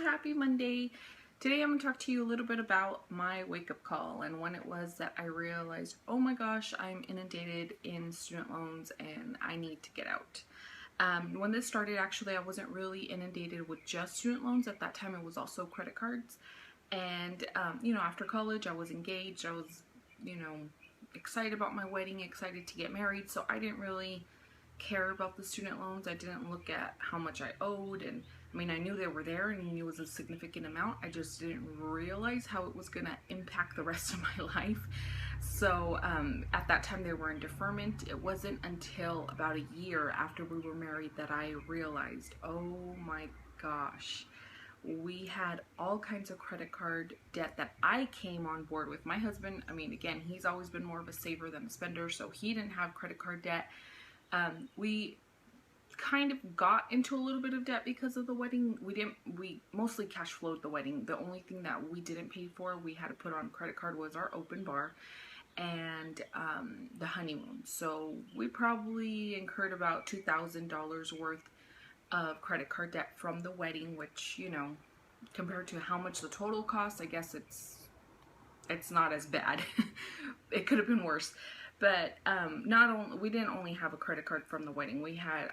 happy Monday. Today I'm going to talk to you a little bit about my wake-up call and when it was that I realized, oh my gosh, I'm inundated in student loans and I need to get out. When this started, actually, I wasn't really inundated with just student loans. At that time, it was also credit cards. And, after college, I was engaged. I was, excited about my wedding, excited to get married. So I didn't really care about the student loans. I didn't look at how much I owed, and I knew they were there and I knew it was a significant amount. I just didn't realize how it was going to impact the rest of my life. So at that time they were in deferment. It wasn't until about a year after we were married that I realized, oh my gosh, we had all kinds of credit card debt that I came on board with. My husband, again, he's always been more of a saver than a spender, so he didn't have credit card debt. We kind of got into a little bit of debt because of the wedding. We mostly cash flowed the wedding. The only thing that we didn't pay for, we had to put on credit card, was our open bar and the honeymoon. So we probably incurred about $2,000 worth of credit card debt from the wedding, which, compared to how much the total cost, I guess it's not as bad. It could have been worse. But we didn't only have a credit card from the wedding.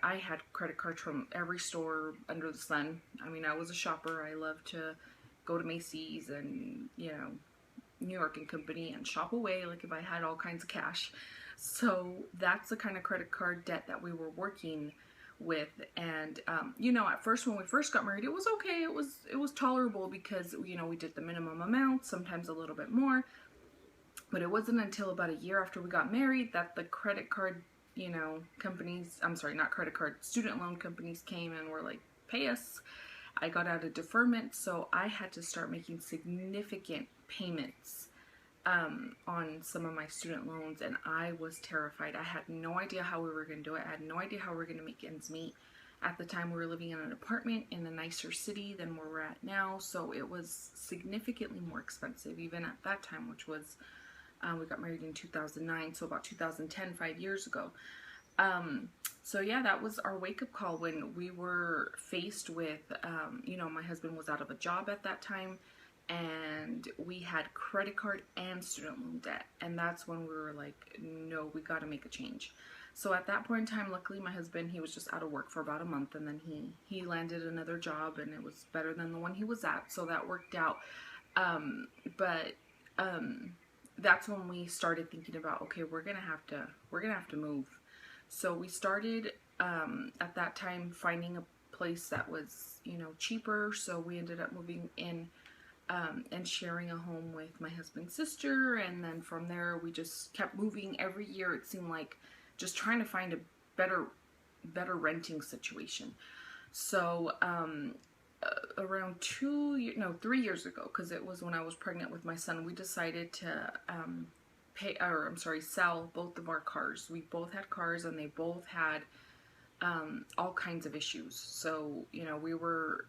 I had credit cards from every store under the sun. I was a shopper. I loved to go to Macy's and, New York and Company and shop away, like if I had all kinds of cash. So that's the kind of credit card debt that we were working with. And at first, when we first got married, it was okay. It was tolerable because, we did the minimum amount, sometimes a little bit more. But it wasn't until about a year after we got married that the credit card, student loan companies came and were like, pay us. I got out of deferment, so I had to start making significant payments on some of my student loans, and I was terrified. I had no idea how we were going to do it. I had no idea how we were going to make ends meet. At the time, we were living in an apartment in a nicer city than where we're at now, so it was significantly more expensive, even at that time, which was... we got married in 2009, so about 2010, 5 years ago. So yeah, that was our wake-up call when we were faced with, my husband was out of a job at that time, and we had credit card and student loan debt. And that's when we were like, no, we got to make a change. So at that point in time, luckily my husband, he was just out of work for about a month, and then he landed another job, and it was better than the one he was at, so that worked out. That's when we started thinking about, okay, we're gonna have to move. So we started at that time finding a place that was, cheaper. So we ended up moving in and sharing a home with my husband's sister, and then from there we just kept moving every year. It seemed like just trying to find a better renting situation. So around 3 years ago, because it was when I was pregnant with my son, we decided to sell both of our cars. We both had cars, and they both had all kinds of issues. So, we were,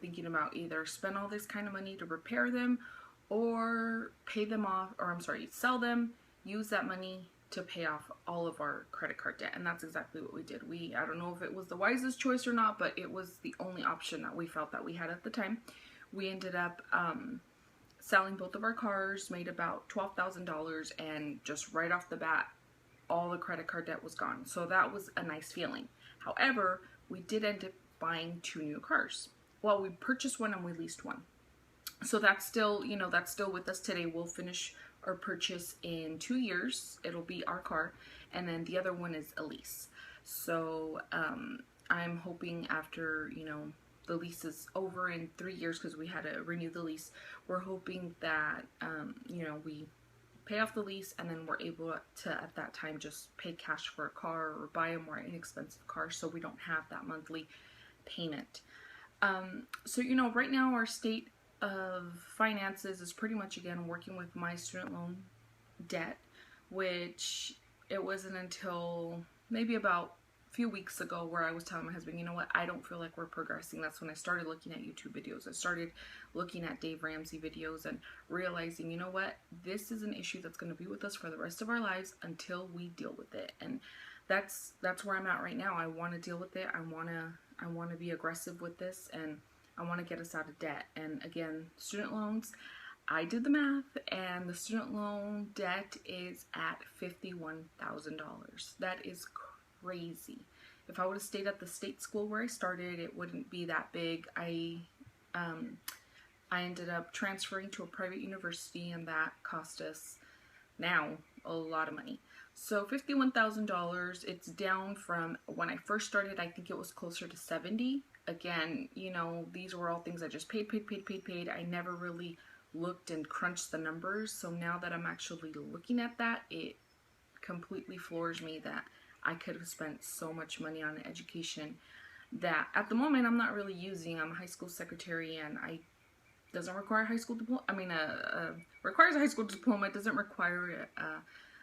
thinking about either spend all this kind of money to repair them, or pay them off, sell them, use that money to pay off all of our credit card debt. And that's exactly what we did. I don't know if it was the wisest choice or not, but it was the only option that we felt that we had at the time. We ended up selling both of our cars, made about $12,000, and just right off the bat, all the credit card debt was gone. So that was a nice feeling. However, we did end up buying 2 new cars. Well, we purchased one and we leased one. So that's still, that's still with us today. We'll finish our purchase in 2 years. It'll be our car, and then the other one is a lease. So I'm hoping after the lease is over in 3 years, because we had to renew the lease, we're hoping that we pay off the lease, and then we're able to at that time just pay cash for a car or buy a more inexpensive car, so we don't have that monthly payment. So right now our state of finances is pretty much, again, working with my student loan debt, which it wasn't until maybe about a few weeks ago where I was telling my husband, you know what, I don't feel like we're progressing. That's when I started looking at YouTube videos. I started looking at Dave Ramsey videos and realizing, you know what, this is an issue that's going to be with us for the rest of our lives until we deal with it. And that's where I'm at right now. I want to deal with it. I want to be aggressive with this, and I want to get us out of debt. And again, student loans, I did the math, and the student loan debt is at $51,000. That is crazy. If I would have stayed at the state school where I started, it wouldn't be that big. I ended up transferring to a private university, and that cost us now a lot of money. So $51,000, it's down from when I first started. I think it was closer to 70. Again, you know, these were all things I just paid. I never really looked and crunched the numbers. So now that I'm actually looking at that, it completely floors me that I could have spent so much money on education that at the moment I'm not really using. I'm a high school secretary, and I doesn't require a high school diploma. I mean, requires a high school diploma. It doesn't require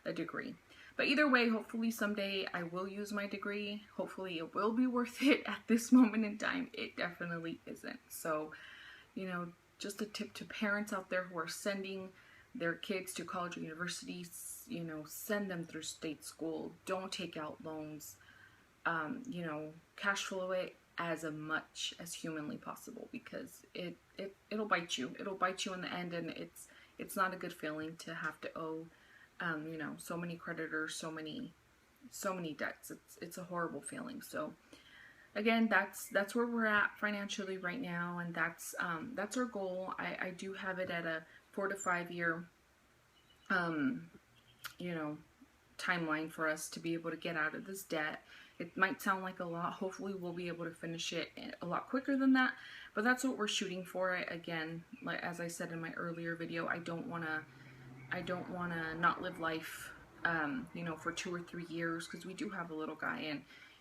a degree. But either way, hopefully someday I will use my degree. Hopefully it will be worth it. At this moment in time, it definitely isn't. So, you know, just a tip to parents out there who are sending their kids to college or universities, you know, send them through state school. Don't take out loans. You know, cash flow it as much as humanly possible, because it'll bite you. It'll bite you in the end, and it's not a good feeling to have to owe, you know, so many creditors, so many debts. It's a horrible feeling. So again, that's where we're at financially right now, and that's our goal. I do have it at a 4 to 5 year, you know, timeline for us to be able to get out of this debt. It might sound like a lot. Hopefully we'll be able to finish it a lot quicker than that, but that's what we're shooting for. Again, like as I said in my earlier video, I don't want to not live life, you know, for 2 or 3 years, because we do have a little guy,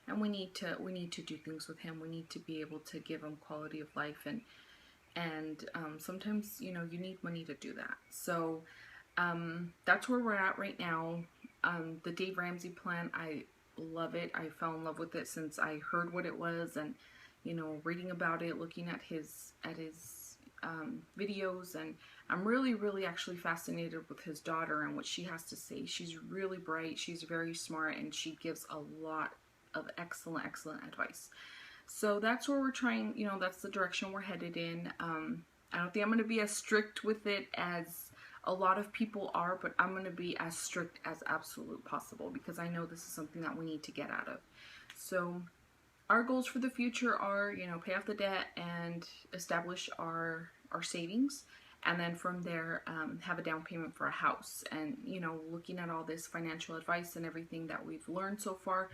and we need to do things with him. We need to be able to give him quality of life, and sometimes, you know, you need money to do that. So that's where we're at right now. The Dave Ramsey plan, I love it. I fell in love with it since I heard what it was, and, you know, reading about it, looking at his videos, and I'm really actually fascinated with his daughter and what she has to say. She's really bright, she's very smart, and she gives a lot of excellent advice. So that's where we're trying, you know, that's the direction we're headed in. I don't think I'm going to be as strict with it as a lot of people are, but I'm going to be as strict as absolute possible, because I know this is something that we need to get out of. So our goals for the future are, you know, pay off the debt and establish our savings, and then from there have a down payment for a house. And, you know, looking at all this financial advice and everything that we've learned so far,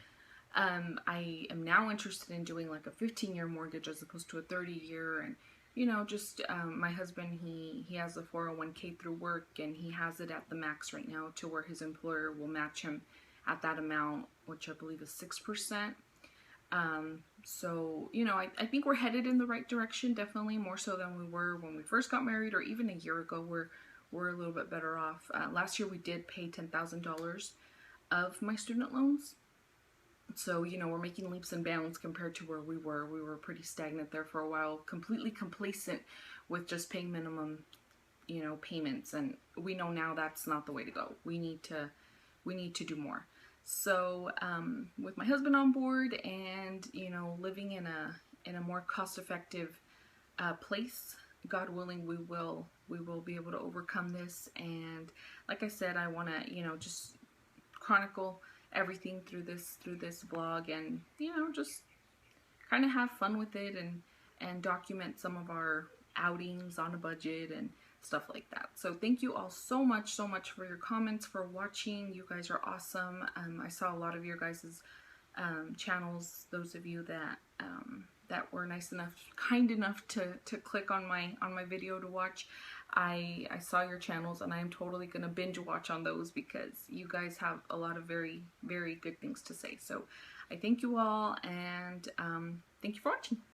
I am now interested in doing like a 15-year mortgage as opposed to a 30-year. And, you know, just my husband, he has a 401k through work, and he has it at the max right now, to where his employer will match him at that amount, which I believe is 6%. So, you know, I think we're headed in the right direction, definitely more so than we were when we first got married, or even a year ago. We're a little bit better off. Last year we did pay $10,000 of my student loans. So, you know, we're making leaps and bounds compared to where we were. We were pretty stagnant there for a while, completely complacent with just paying minimum, you know, payments. And we know now that's not the way to go. We need to do more. So, with my husband on board, and, you know, living in a more cost-effective place, God willing, we will be able to overcome this. And like I said, I want to, you know, just chronicle everything through this blog, and, you know, just kind of have fun with it, and document some of our outings on a budget and stuff like that. So thank you all so much for your comments, for watching. You guys are awesome. I saw a lot of your guys' channels, those of you that that were kind enough to click on my video to watch. I saw your channels, and I am totally going to binge watch on those, because you guys have a lot of very good things to say. So I thank you all, and thank you for watching.